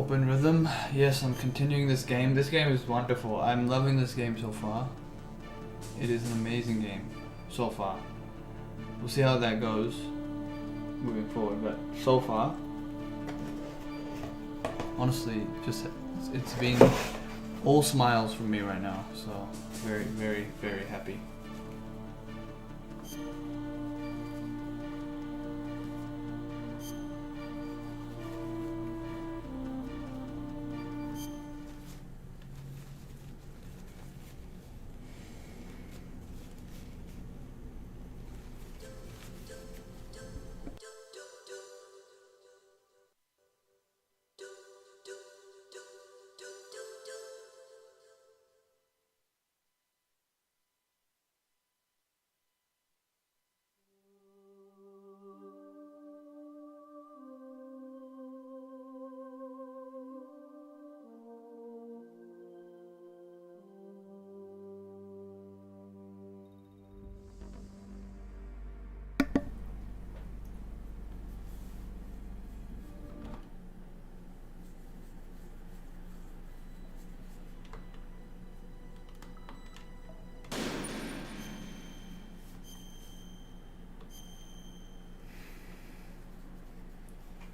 Open Rhythm. Yes, I'm continuing this game. This game is wonderful. I'm loving this game so far. It is an amazing game so far. We'll see how that goes moving forward, but so far, honestly, just it's been all smiles from me right now. So very, very, very happy.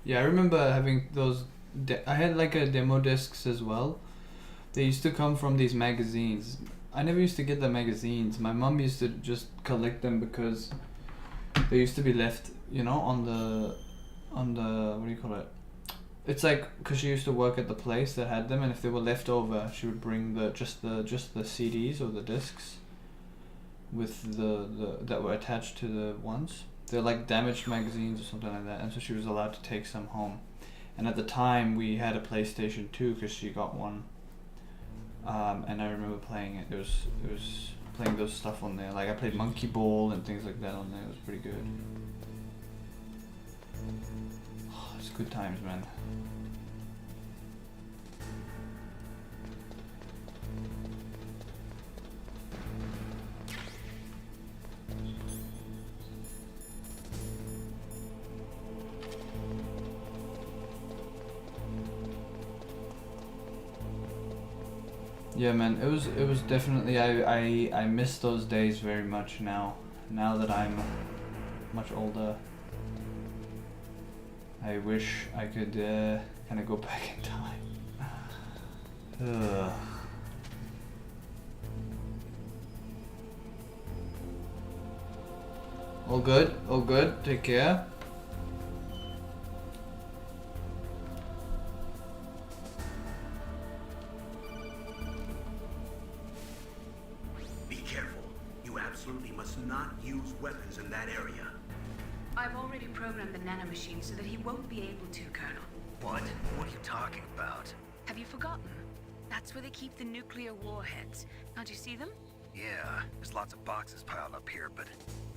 Yeah, I remember having those. I had like a demo discs as well. They used to come from these magazines. I never used to get the magazines. My mom used to just collect them because they used to be left, on the what do you call it? It's like because she used to work at the place that had them, and if they were left over, she would bring the CDs or the discs with the that were attached to the ones. They're like damaged magazines or something like that, and so she was allowed to take some home. And at the time, we had a PlayStation 2 because she got one, and I remember playing it. It was playing those stuff on there. Like I played Monkey Ball and things like that on there. It was pretty good. It's good times, man. Yeah, man, it was definitely I miss those days very much now. Now that I'm much older, I wish I could kind of go back in time. Ugh. All good, all good. Take care. Be careful. You absolutely must not use weapons in that area. I've already programmed the nanomachine so that he won't be able to, Colonel. What? What are you talking about? Have you forgotten? That's where they keep the nuclear warheads. Can't you see them? Yeah, there's lots of boxes piled up here, but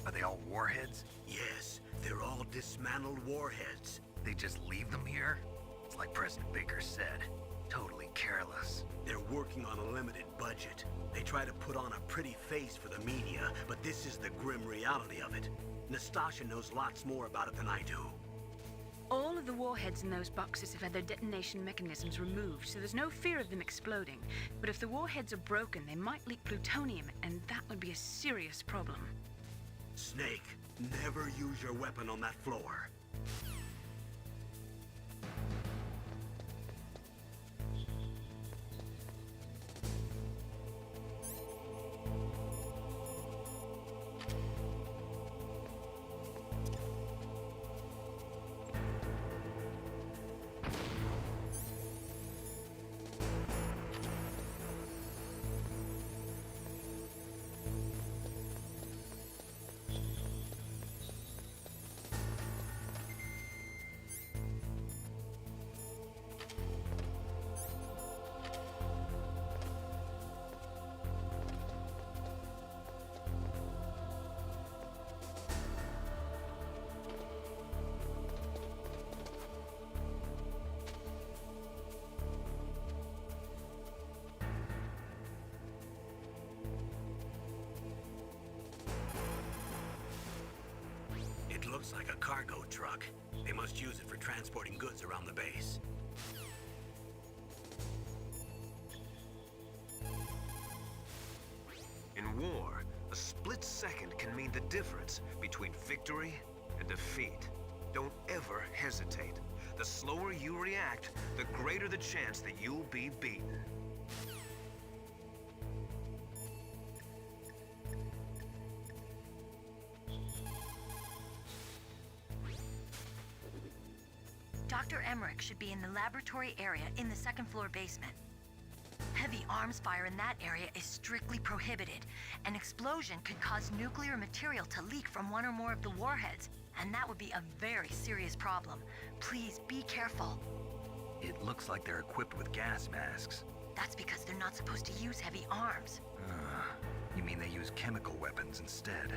are they all warheads? Yes, they're all dismantled warheads. They just leave them here? It's like President Baker said. Totally careless. They're working on a limited budget. They try to put on a pretty face for the media, but this is the grim reality of it. Nastasha knows lots more about it than I do. All of the warheads in those boxes have had their detonation mechanisms removed, so there's no fear of them exploding. But if the warheads are broken, they might leak plutonium, and that would be a serious problem. Snake, never use your weapon on that floor. It looks like a cargo truck. They must use it for transporting goods around the base. second can mean the difference between victory and defeat. Don't ever hesitate. The slower you react, the greater the chance that you'll be beaten. Dr. Emmerich should be in the laboratory area in the second floor basement. Heavy arms fire in that area is strictly prohibited. An explosion could cause nuclear material to leak from one or more of the warheads, and that would be a very serious problem. Please be careful. It looks like they're equipped with gas masks. That's because they're not supposed to use heavy arms. You mean they use chemical weapons instead?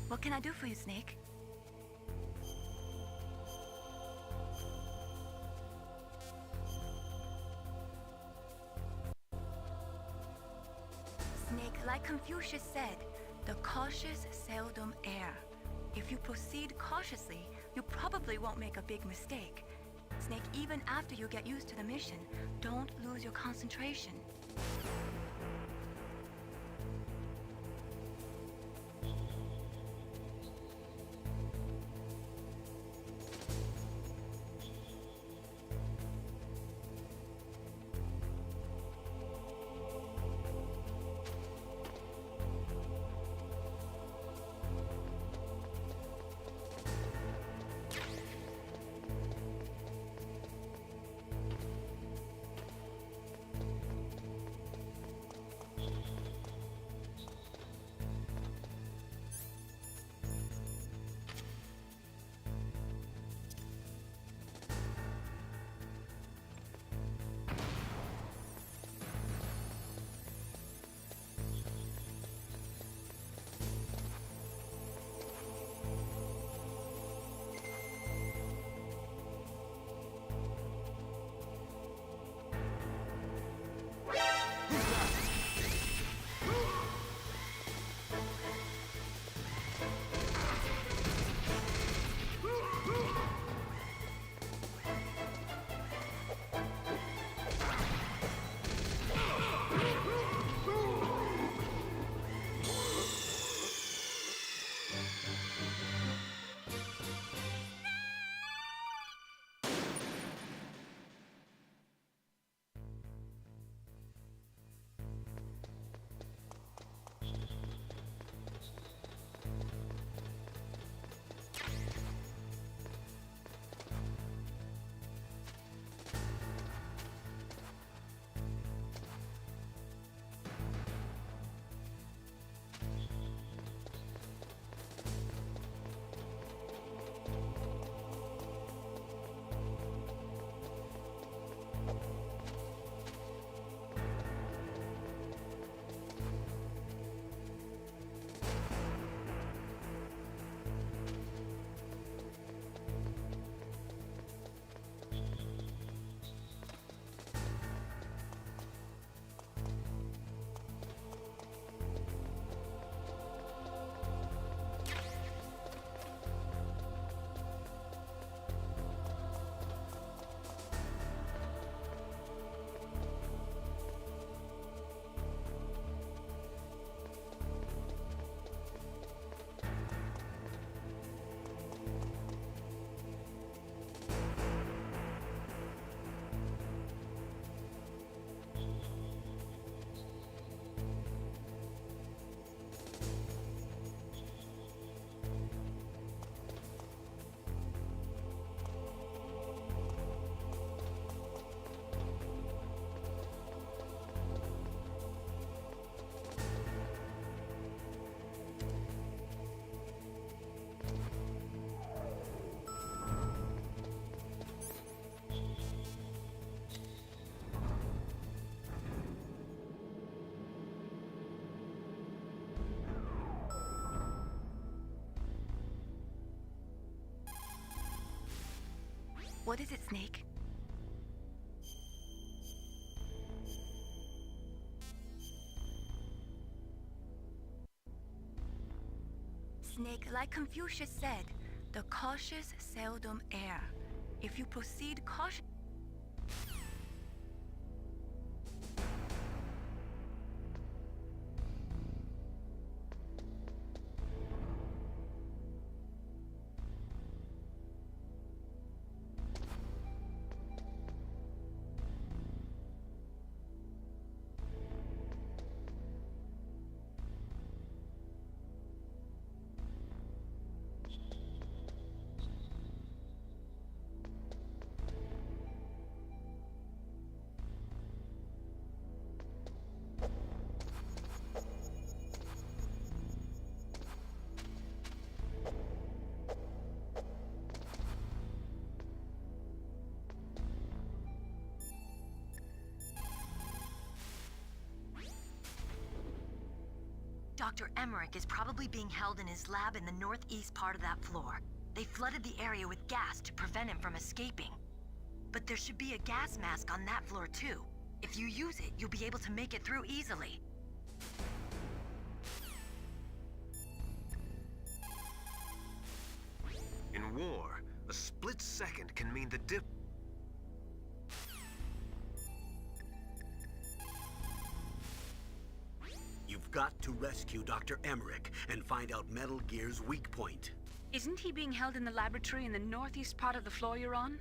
What can I do for you, Snake? Snake, like Confucius said, the cautious seldom err. If you proceed cautiously, you probably won't make a big mistake. Snake, even after you get used to the mission, don't lose your concentration. What is it, Snake? Snake, like Confucius said, the cautious seldom err. If you proceed cautiously. Dr. Emmerich is probably being held in his lab in the northeast part of that floor. They flooded the area with gas to prevent him from escaping. But there should be a gas mask on that floor too. If you use it, you'll be able to make it through easily. In war, a split second can mean the dip. You've got to rescue Dr. Emmerich and find out Metal Gear's weak point. Isn't he being held in the laboratory in the northeast part of the floor you're on?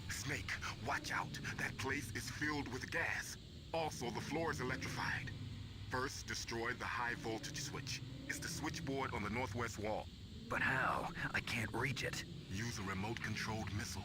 Snake, watch out. That place is filled with gas. Also, the floor is electrified. First, destroy the high voltage switch. It's the switchboard on the northwest wall. But how? I can't reach it. Use a remote-controlled missile.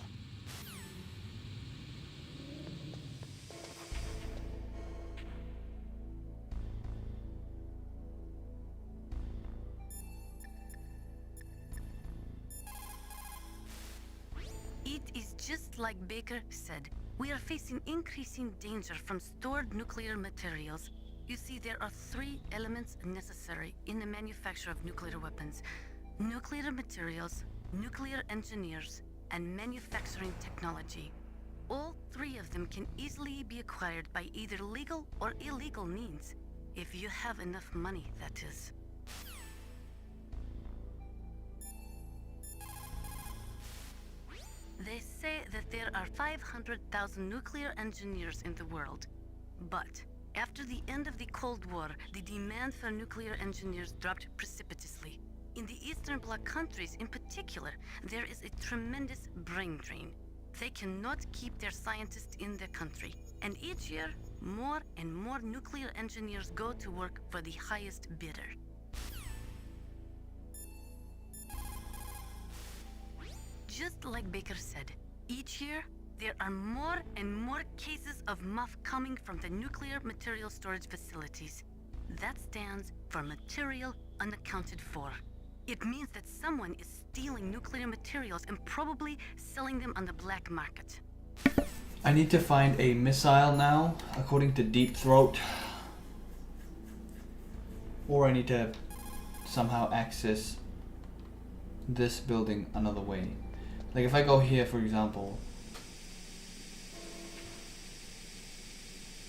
It is just like Baker said. We are facing increasing danger from stored nuclear materials. You see, there are 3 elements necessary in the manufacture of nuclear weapons: nuclear materials, nuclear engineers, and manufacturing technology. All 3 of them can easily be acquired by either legal or illegal means, if you have enough money, that is. They say that there are 500,000 nuclear engineers in the world. But after the end of the Cold War, the demand for nuclear engineers dropped precipitously. In the Eastern Bloc countries in particular, there is a tremendous brain drain. They cannot keep their scientists in the country. And each year, more and more nuclear engineers go to work for the highest bidder. Just like Baker said, each year, there are more and more cases of MUF coming from the nuclear material storage facilities. That stands for material unaccounted for. It means that someone is stealing nuclear materials and probably selling them on the black market. I need to find a missile now, according to Deep Throat. Or I need to somehow access this building another way. Like if I go here, for example,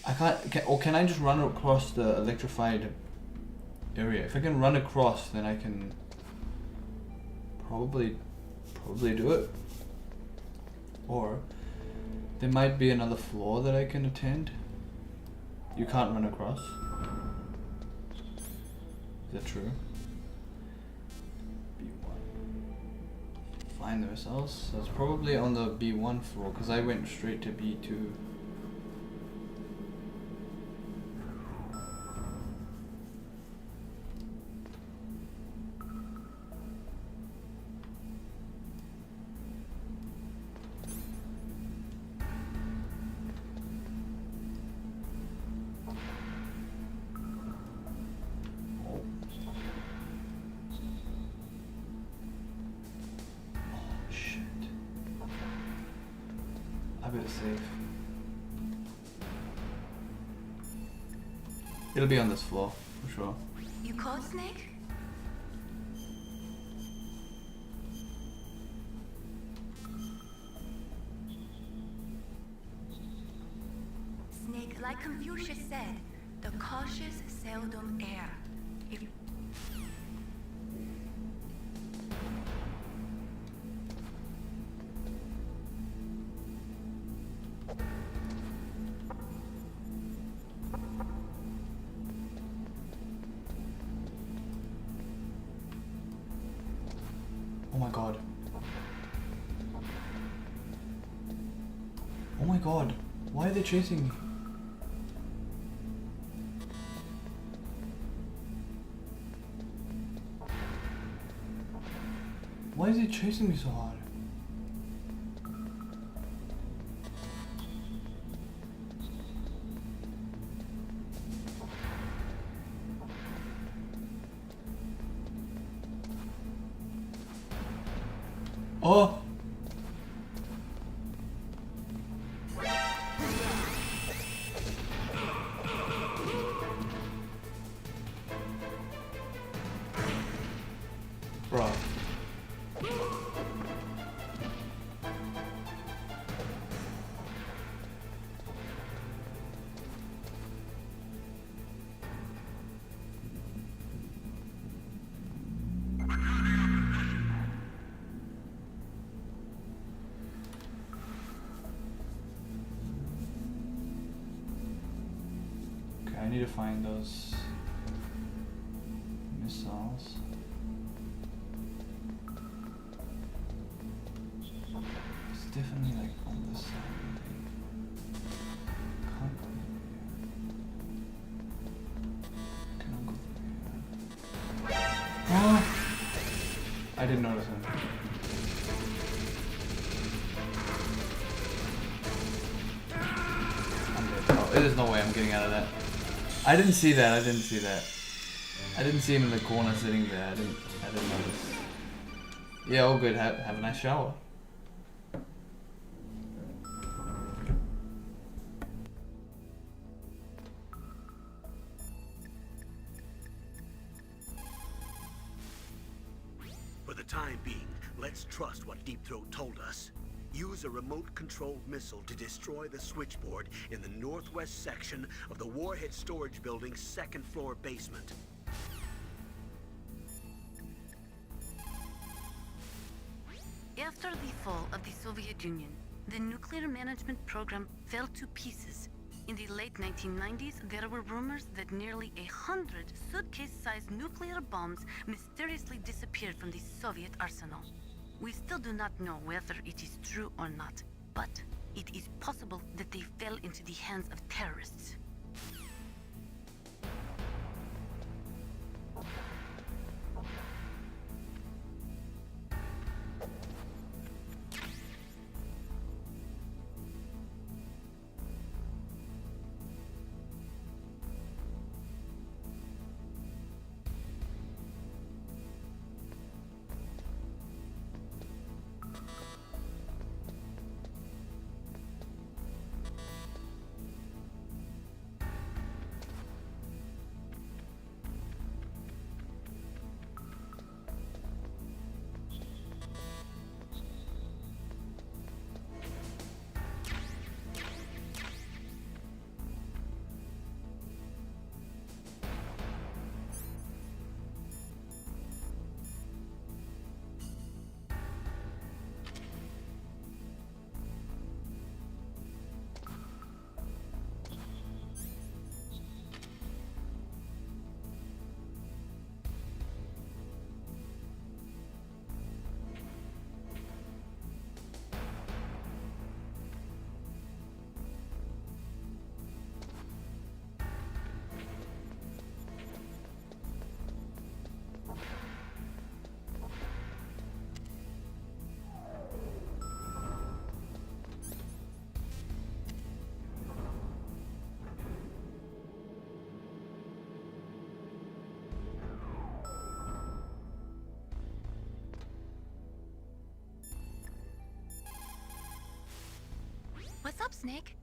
I can't. Or can I just run across the electrified area? If I can run across, then I can probably do it. Or there might be another floor that I can attend. You can't run across. Is that true? B1. Find the missiles. So it's probably on the B1 floor because I went straight to B2. It'll be on this floor, for sure. You called, Snake? Snake, like Confucius said, the cautious seldom err. If Oh my god. Oh my god. Why are they chasing me? Why is he chasing me so hard? Oh! Bro. I need to find those missiles. It's definitely like on this side. Can't go here. Can I go here? Oh! I didn't notice him. I'm dead. Oh, there's no way I'm getting out of that. I didn't see that. I didn't see him in the corner sitting there. I didn't notice. Yeah, all good. Have a nice shower. For the time being, let's trust what Deep Throat told us. Use a remote-controlled missile to destroy the switchboard in the northwest section of the Warhead Storage Building's second-floor basement. After the fall of the Soviet Union, the nuclear management program fell to pieces. In the late 1990s, there were rumors that nearly 100 suitcase-sized nuclear bombs mysteriously disappeared from the Soviet arsenal. We still do not know whether it is true or not, but it is possible that they fell into the hands of terrorists. Snake?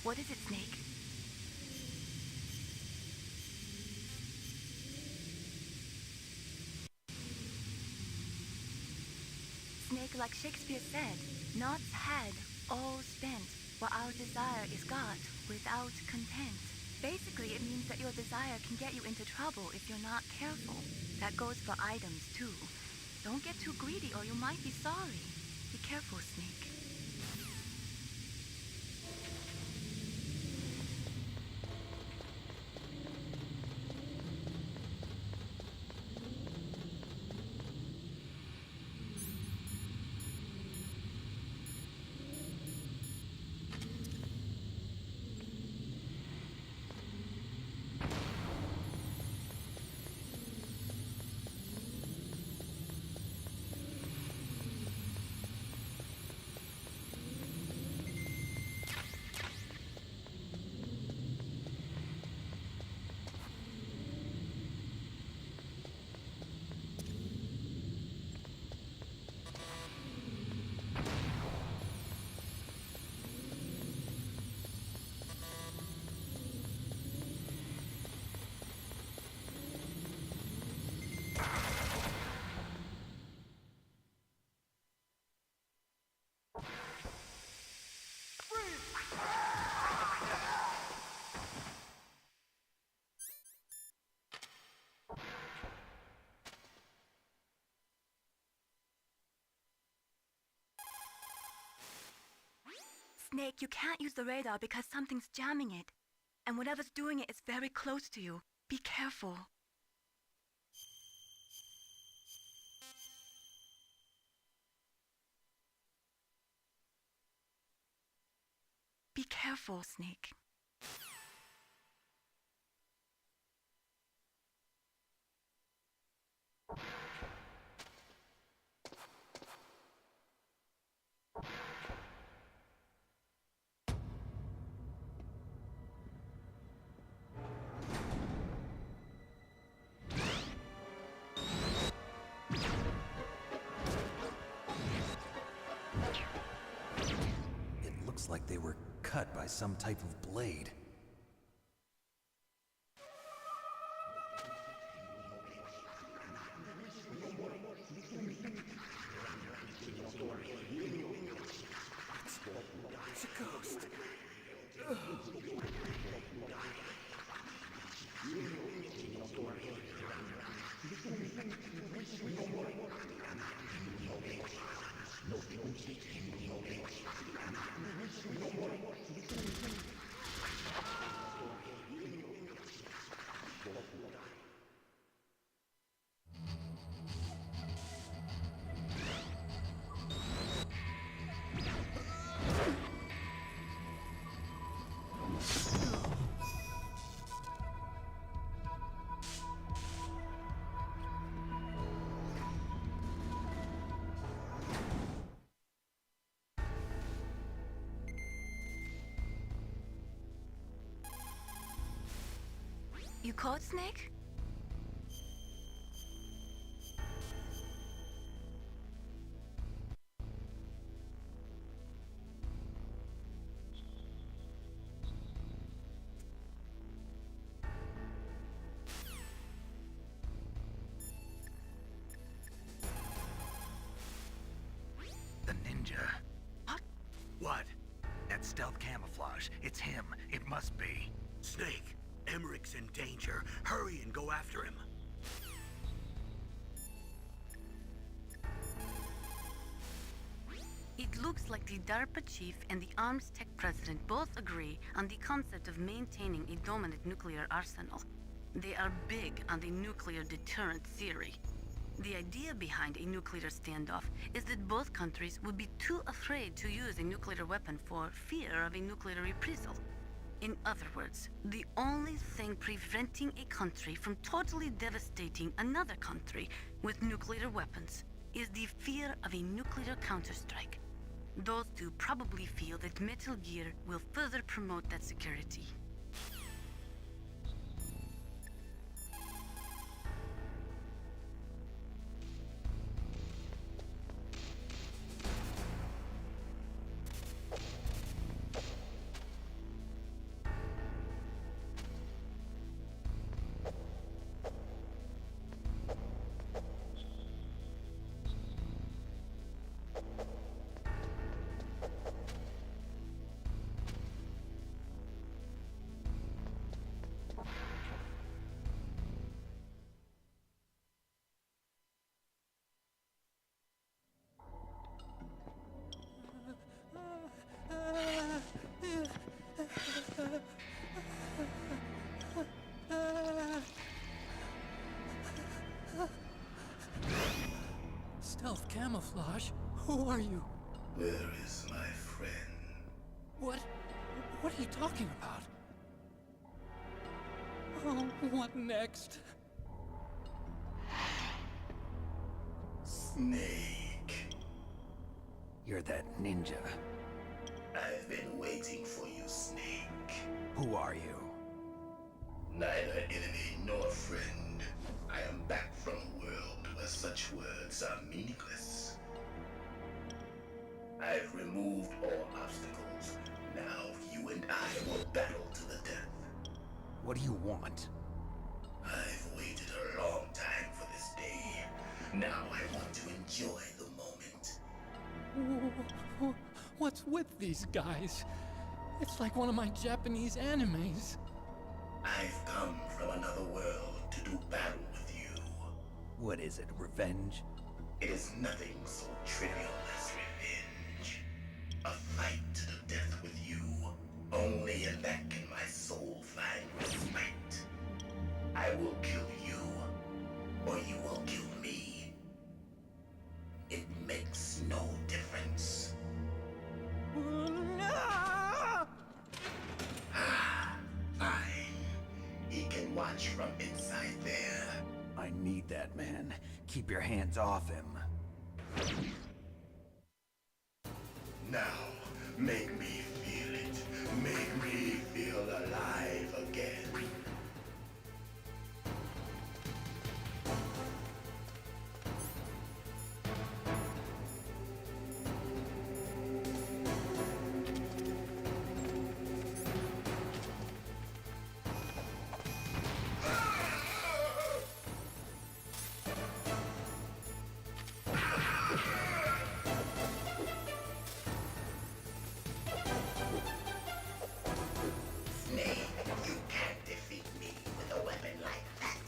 What is it, Snake? Snake, like Shakespeare said, naught's had, all spent, while our desire is got without content. Basically, it means that your desire can get you into trouble if you're not careful. That goes for items, too. Don't get too greedy or you might be sorry. Be careful, Snake. Snake, you can't use the radar because something's jamming it. And whatever's doing it is very close to you. Be careful. Be careful, Snake. It looks like they were cut by some type of blade. It's a ghost. You caught Snake? The ninja. What? That stealth camouflage. It's him. It must be. Snake, Emmerich's in danger. Hurry and go after him. It looks like the DARPA chief and the Arms Tech president both agree on the concept of maintaining a dominant nuclear arsenal. They are big on the nuclear deterrent theory. The idea behind a nuclear standoff is that both countries would be too afraid to use a nuclear weapon for fear of a nuclear reprisal. In other words, the only thing preventing a country from totally devastating another country with nuclear weapons is the fear of a nuclear counterstrike. Those two probably feel that Metal Gear will further promote that security. Stealth camouflage? Who are you? Where is my friend? What are you talking about? Oh, what next? Snake. You're that ninja. I've been waiting for you, Snake. Who are you? Neither enemy nor friend. I am back from a world where such words are meaningless. I've removed all obstacles. Now you and I will battle to the death. What do you want? I've waited a long time for this day. Now I want to enjoy the moment. What's with these guys? It's like one of my Japanese animes. I've come from another world to do battle with you. What is it, revenge? It is nothing so trivial as revenge. A fight to the death back can my soul find respite? I will kill you, or you will kill me. It makes no difference. Fine. He can watch from inside there. I need that man. Keep your hands off him. Now, make me feel it. Make me feel alive again. Snake, you can't defeat me with a weapon like that.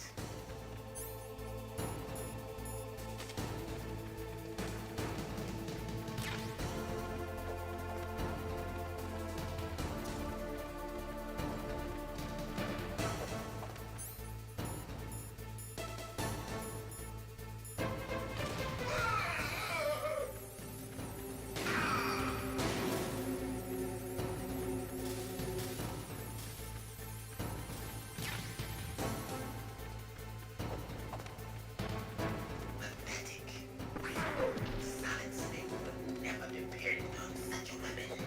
Pathetic. Solid Snake would never depend on such a weapon.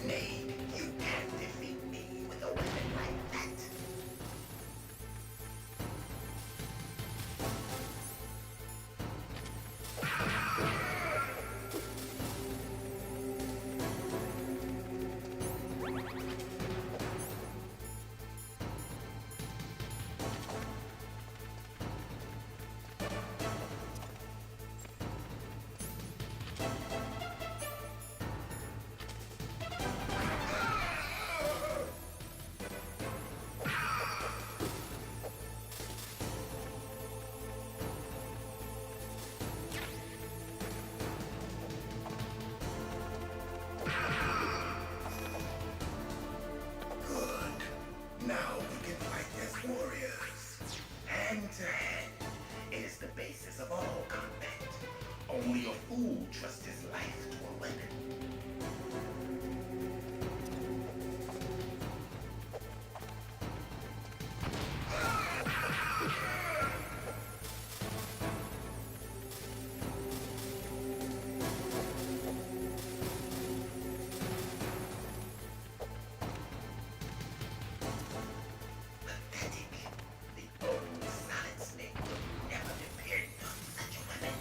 Snake, you can't defeat me with a weapon like that. Good. Now we can fight as warriors. Hand to hand. It is the basis of all combat. Only a fool trusts his life to a weapon. Pathetic. The old Solid Snake would never depend on such a weapon.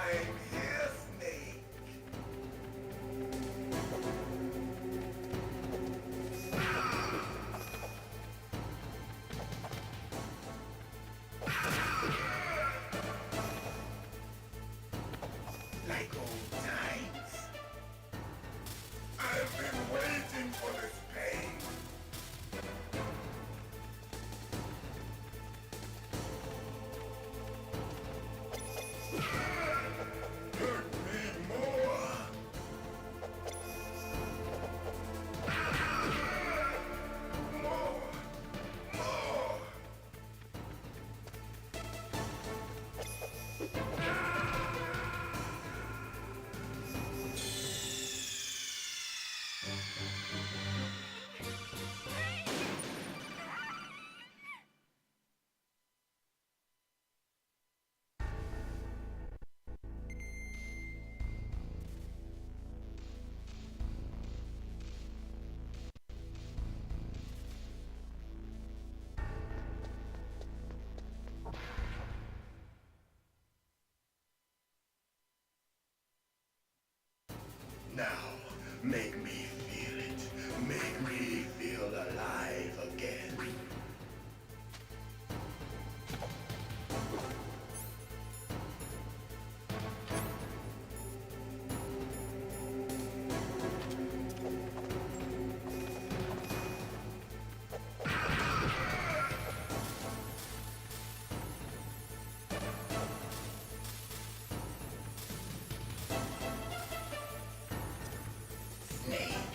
I'm here, Snake. Like old times. I've been waiting for this pain. Hurt me more. More. More. Now, make me feel it. Make me feel alive again. Snake.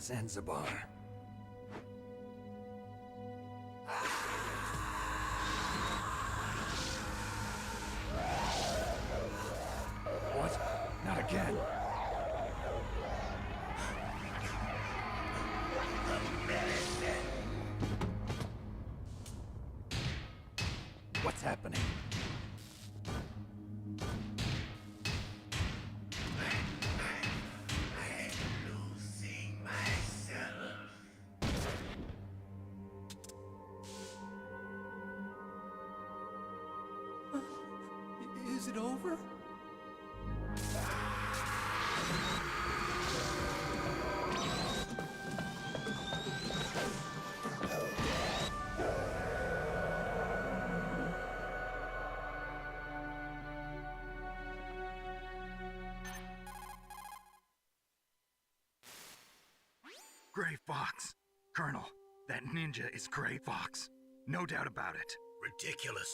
Zanzibar. What? Not again. What's happening? Losing myself. Is it over? Gray Fox. Colonel, that ninja is Gray Fox. No doubt about it. Ridiculous.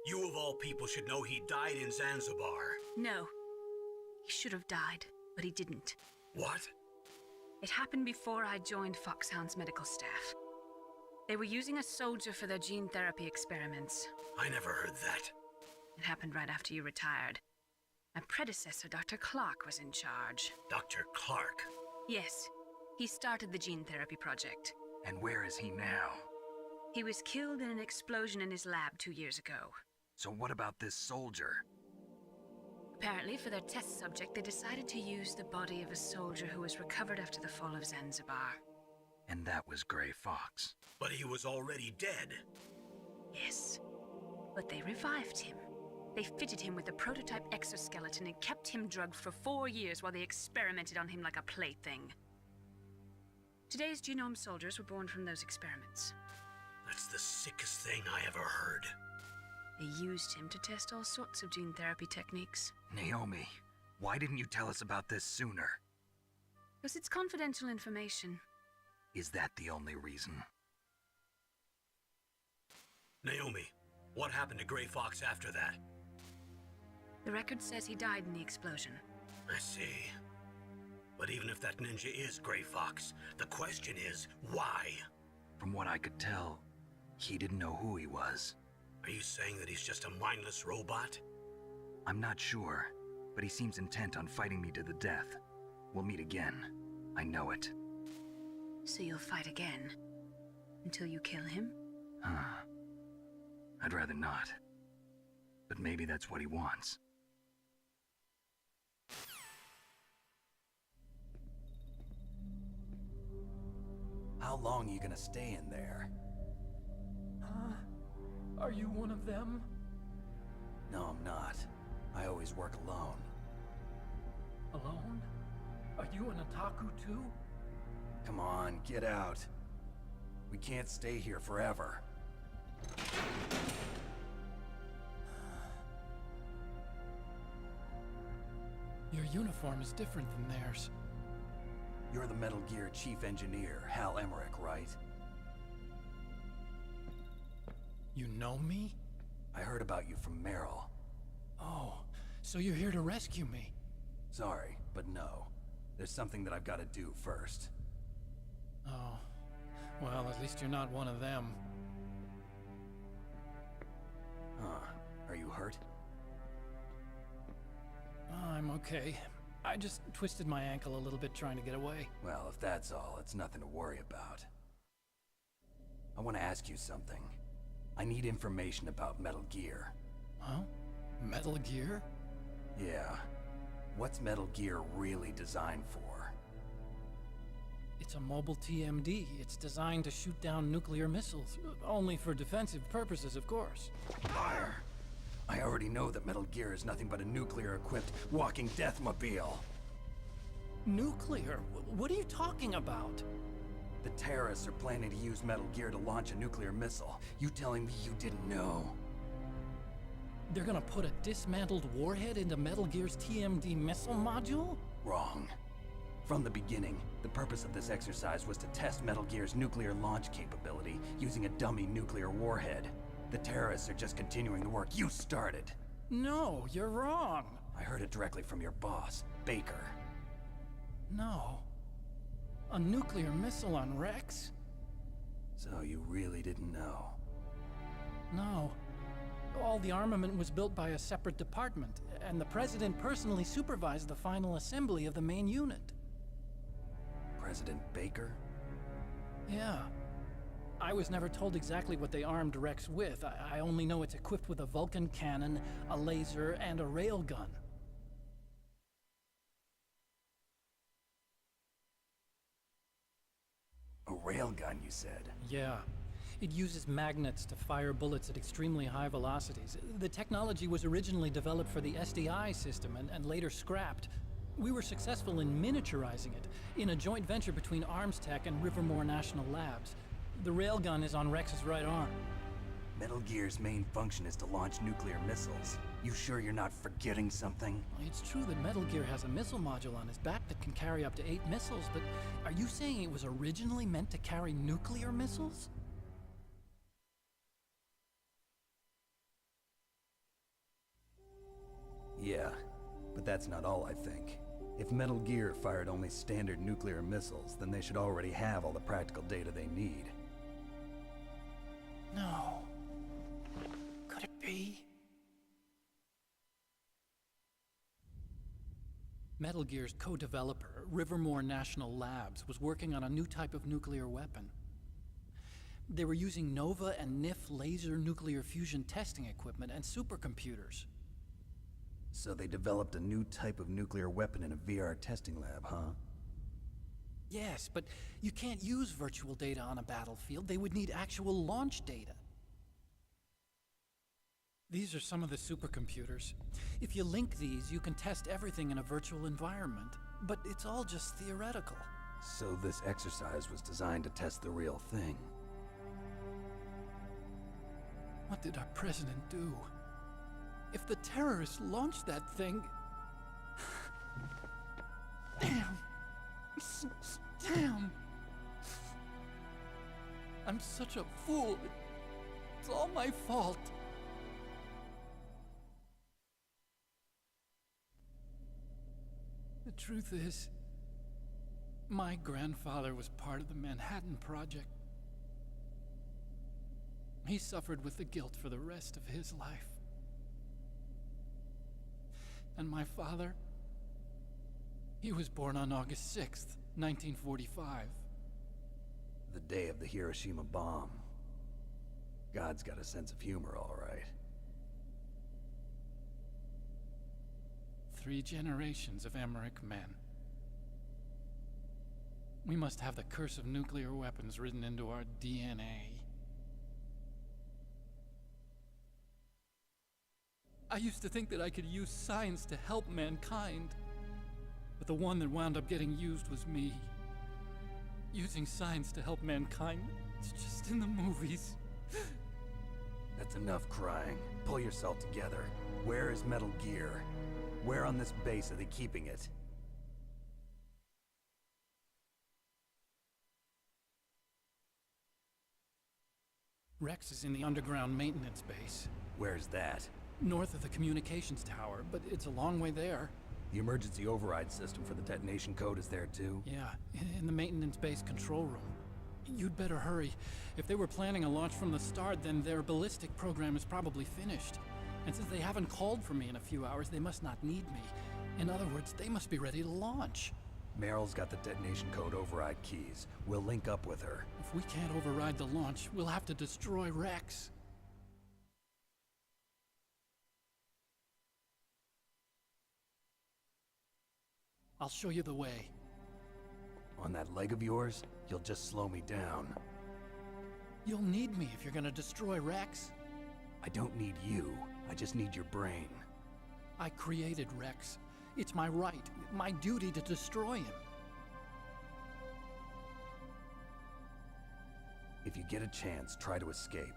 You of all people should know he died in Zanzibar. No. He should have died, but he didn't. What? It happened before I joined Foxhound's medical staff. They were using a soldier for their gene therapy experiments. I never heard that. It happened right after you retired. My predecessor, Dr. Clark, was in charge. Dr. Clark. Yes, he started the gene therapy project. And where is he now? He was killed in an explosion in his lab 2 years ago. So what about this soldier? Apparently, for their test subject, they decided to use the body of a soldier who was recovered after the fall of Zanzibar. And that was Gray Fox. But he was already dead. Yes, but they revived him. They fitted him with a prototype exoskeleton and kept him drugged for 4 years while they experimented on him like a plaything. Today's genome soldiers were born from those experiments. That's the sickest thing I ever heard. They used him to test all sorts of gene therapy techniques. Naomi, why didn't you tell us about this sooner? Because it's confidential information. Is that the only reason? Naomi, what happened to Gray Fox after that? The record says he died in the explosion. I see. But even if that ninja is Gray Fox, the question is, why? From what I could tell, he didn't know who he was. Are you saying that he's just a mindless robot? I'm not sure, but he seems intent on fighting me to the death. We'll meet again. I know it. So you'll fight again? Until you kill him? I'd rather not. But maybe that's what he wants. How long are you gonna stay in there? Are you one of them? No, I'm not. I always work alone. Alone? Are you an otaku too? Come on, get out. We can't stay here forever. Your uniform is different than theirs. You're the Metal Gear Chief Engineer, Hal Emmerich, right? You know me? I heard about you from Meryl. Oh, so you're here to rescue me? Sorry, but no. There's something that I've got to do first. Oh, well, at least you're not one of them. Are you hurt? I'm okay. I just twisted my ankle a little bit trying to get away. Well, if that's all, it's nothing to worry about. I want to ask you something. I need information about Metal Gear. Huh? Metal Gear? Yeah. What's Metal Gear really designed for? It's a mobile TMD. It's designed to shoot down nuclear missiles. Only for defensive purposes, of course. Liar! I already know that Metal Gear is nothing but a nuclear-equipped walking deathmobile. Nuclear? What are you talking about? The terrorists are planning to use Metal Gear to launch a nuclear missile. You telling me you didn't know? They're gonna put a dismantled warhead into Metal Gear's TMD missile module? Wrong. From the beginning, the purpose of this exercise was to test Metal Gear's nuclear launch capability using a dummy nuclear warhead. The terrorists are just continuing the work you started. No, you're wrong. I heard it directly from your boss, Baker. No. A nuclear missile on Rex? So you really didn't know? No. All the armament was built by a separate department, and the President personally supervised the final assembly of the main unit. President Baker? Yeah. I was never told exactly what they armed Rex with. I only know it's equipped with a Vulcan cannon, a laser, and a railgun. A railgun, you said? Yeah. It uses magnets to fire bullets at extremely high velocities. The technology was originally developed for the SDI system and later scrapped. We were successful in miniaturizing it, in a joint venture between ArmsTech and Rivermore National Labs. The railgun is on Rex's right arm. Metal Gear's main function is to launch nuclear missiles. You sure you're not forgetting something? It's true that Metal Gear has a missile module on his back that can carry up to 8 missiles, but are you saying it was originally meant to carry nuclear missiles? Yeah, but that's not all I think. If Metal Gear fired only standard nuclear missiles, then they should already have all the practical data they need. No. Could it be? Metal Gear's co-developer, Rivermore National Labs, was working on a new type of nuclear weapon. They were using NOVA and NIF laser nuclear fusion testing equipment and supercomputers. So they developed a new type of nuclear weapon in a VR testing lab, huh? Yes, but you can't use virtual data on a battlefield. They would need actual launch data. These are some of the supercomputers. If you link these, you can test everything in a virtual environment. But it's all just theoretical. So this exercise was designed to test the real thing. What did our president do? If the terrorists launched that thing... Damn! Damn! I'm such a fool. It's all my fault. The truth is, my grandfather was part of the Manhattan Project. He suffered with the guilt for the rest of his life. And my father, he was born on August 6th, 1945. The day of the Hiroshima bomb. God's got a sense of humor, all right. 3 generations of Emmerich men. We must have the curse of nuclear weapons written into our DNA. I used to think that I could use science to help mankind, but the one that wound up getting used was me. Using science to help mankind, it's just in the movies. That's enough crying. Pull yourself together. Where is Metal Gear? Where on this base are they keeping it? Rex is in the underground maintenance base. Where's that? North of the communications tower, but it's a long way there. The emergency override system for the detonation code is there too? Yeah, in the maintenance base control room. You'd better hurry. If they were planning a launch from the start, then their ballistic program is probably finished. And since they haven't called for me in a few hours, they must not need me. In other words, they must be ready to launch. Meryl's got the detonation code override keys. We'll link up with her. If we can't override the launch, we'll have to destroy Rex. I'll show you the way. On that leg of yours, you'll just slow me down. You'll need me if you're gonna destroy Rex. I don't need you. I just need your brain. I created Rex. It's my right, my duty to destroy him. If you get a chance, try to escape.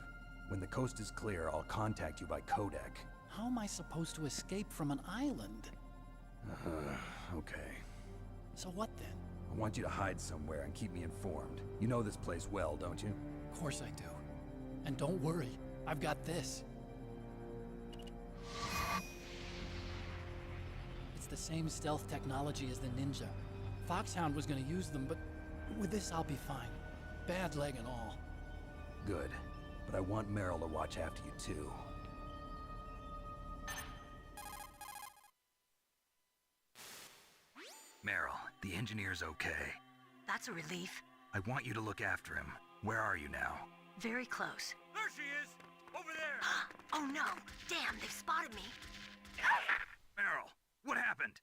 When the coast is clear, I'll contact you by codec. How am I supposed to escape from an island? Okay. So what then? I want you to hide somewhere and keep me informed. You know this place well, don't you? Of course I do. And don't worry, I've got this. It's the same stealth technology as the Ninja. Foxhound was gonna use them, but With this, I'll be fine. Bad leg and all. Good. But I want Meryl to watch after you, too. Meryl, the engineer's okay. That's a relief. I want you to look after him. Where are you now? Very close. There she is! Over there! Oh no! Damn, they've spotted me. Meryl, what happened?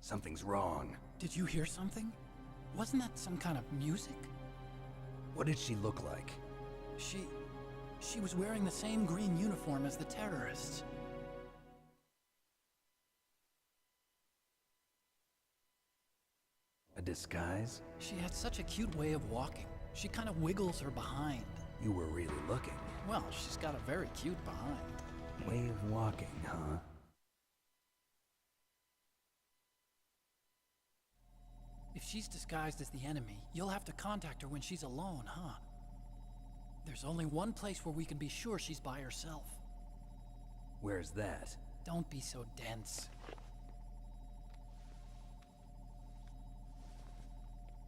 Something's wrong. Did you hear something? Wasn't that some kind of music? What did she look like? She was wearing the same green uniform as the terrorists. A disguise? She had such a cute way of walking. She kind of wiggles her behind. You were really looking. Well, she's got a very cute behind. Way of walking, huh? If she's disguised as the enemy, you'll have to contact her when she's alone, huh? There's only one place where we can be sure she's by herself. Where's that? Don't be so dense.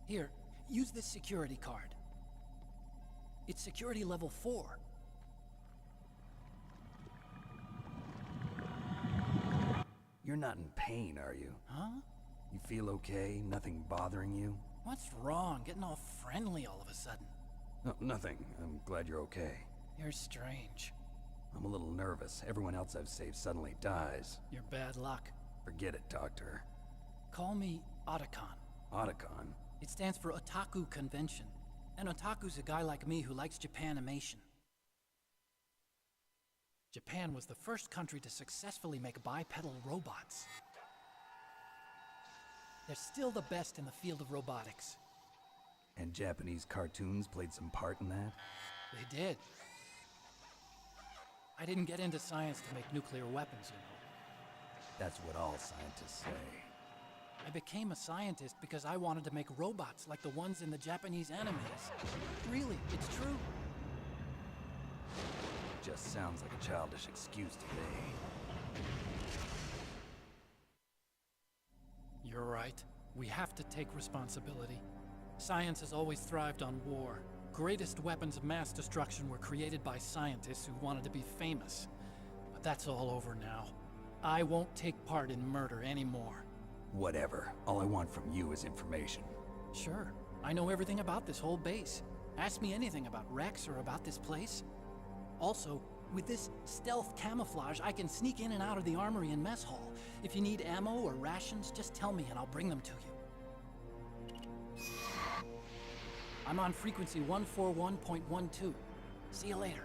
Here, use this security card. It's security level 4. You're not in pain, are you? Huh? You feel okay? Nothing bothering you? What's wrong? Getting all friendly all of a sudden. No, nothing. I'm glad you're okay. You're strange. I'm a little nervous. Everyone else I've saved suddenly dies. You're bad luck. Forget it, Doctor. Call me Otacon. Otacon? It stands for Otaku Convention. An otaku's a guy like me who likes Japanimation. Japan was the first country to successfully make bipedal robots. They're still the best in the field of robotics. And Japanese cartoons played some part in that? They did. I didn't get into science to make nuclear weapons, you know. That's what all scientists say. I became a scientist because I wanted to make robots like the ones in the Japanese animes. Really, it's true. Just sounds like a childish excuse to me. You're right. We have to take responsibility. Science has always thrived on war. Greatest weapons of mass destruction were created by scientists who wanted to be famous. But that's all over now. I won't take part in murder anymore. Whatever. All I want from you is information. Sure. I know everything about this whole base. Ask me anything about Rex or about this place. Also, with this stealth camouflage, I can sneak in and out of the armory and mess hall. If you need ammo or rations, just tell me and I'll bring them to you. I'm on frequency 141.12. See you later.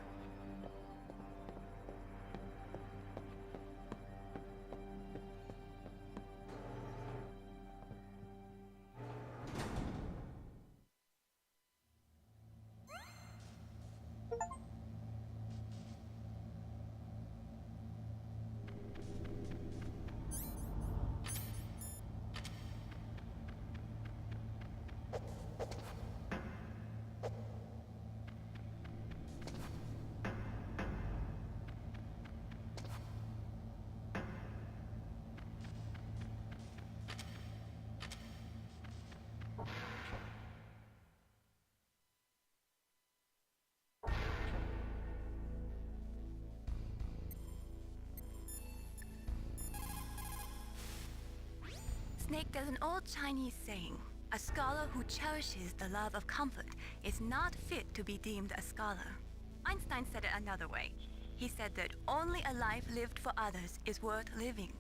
Snake, there's an old Chinese saying, a scholar who cherishes the love of comfort is not fit to be deemed a scholar. Einstein said it another way. He said that only a life lived for others is worth living.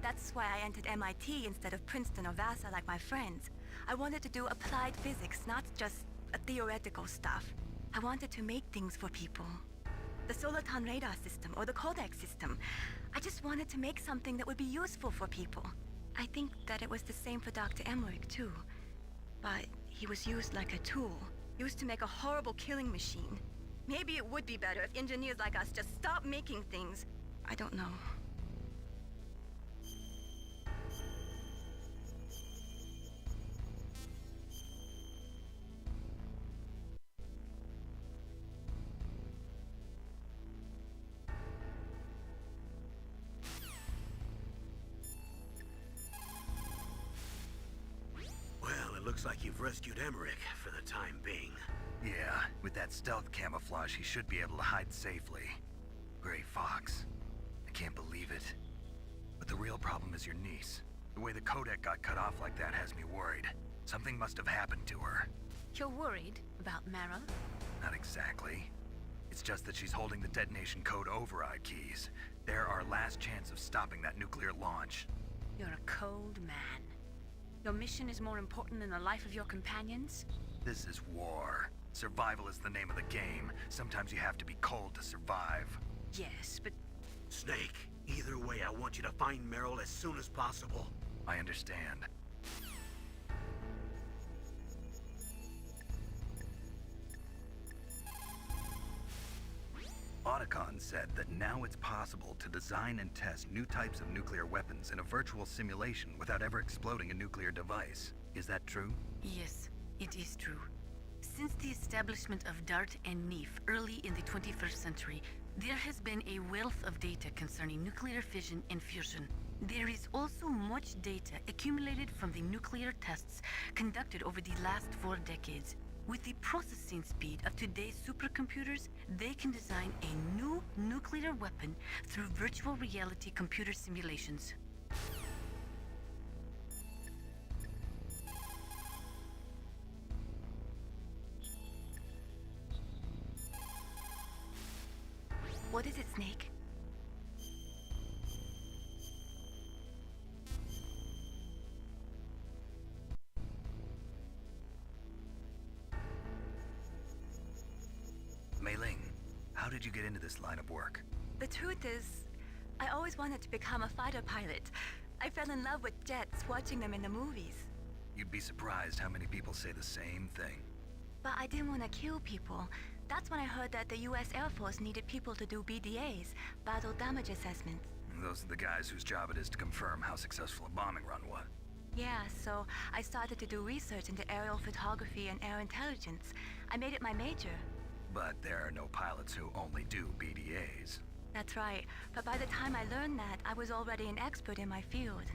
That's why I entered MIT instead of Princeton or Vassar like my friends. I wanted to do applied physics, not just theoretical stuff. I wanted to make things for people. The Soliton radar system or the Codex system. I just wanted to make something that would be useful for people. I think that it was the same for Dr. Emmerich, too. But he was used like a tool, used to make a horrible killing machine. Maybe it would be better if engineers like us just stopped making things. I don't know. Looks like you've rescued Emmerich for the time being. Yeah, with that stealth camouflage, he should be able to hide safely. Gray Fox. I can't believe it. But the real problem is your niece. The way the codec got cut off like that has me worried. Something must have happened to her. You're worried about Meryl? Not exactly. It's just that she's holding the detonation code override keys. They're our last chance of stopping that nuclear launch. You're a cold man. Your mission is more important than the life of your companions? This is war. Survival is the name of the game. Sometimes you have to be cold to survive. Yes, but... Snake, either way, I want you to find Meryl as soon as possible. I understand. Otacon said that now it's possible to design and test new types of nuclear weapons in a virtual simulation without ever exploding a nuclear device. Is that true? Yes, it is true. Since the establishment of DART and NEEF early in the 21st century, there has been a wealth of data concerning nuclear fission and fusion. There is also much data accumulated from the nuclear tests conducted over the last 4 decades. With the processing speed of today's supercomputers, they can design a new nuclear weapon through virtual reality computer simulations. What is it, Snake? Mei Ling, how did you get into this line of work? The truth is, I always wanted to become a fighter pilot. I fell in love with jets watching them in the movies. You'd be surprised how many people say the same thing. But I didn't want to kill people. That's when I heard that the US Air Force needed people to do BDAs, battle damage assessments. Those are the guys whose job it is to confirm how successful a bombing run was. Yeah, so I started to do research into aerial photography and air intelligence. I made it my major. But there are no pilots who only do BDAs. That's right. But by the time I learned that, I was already an expert in my field.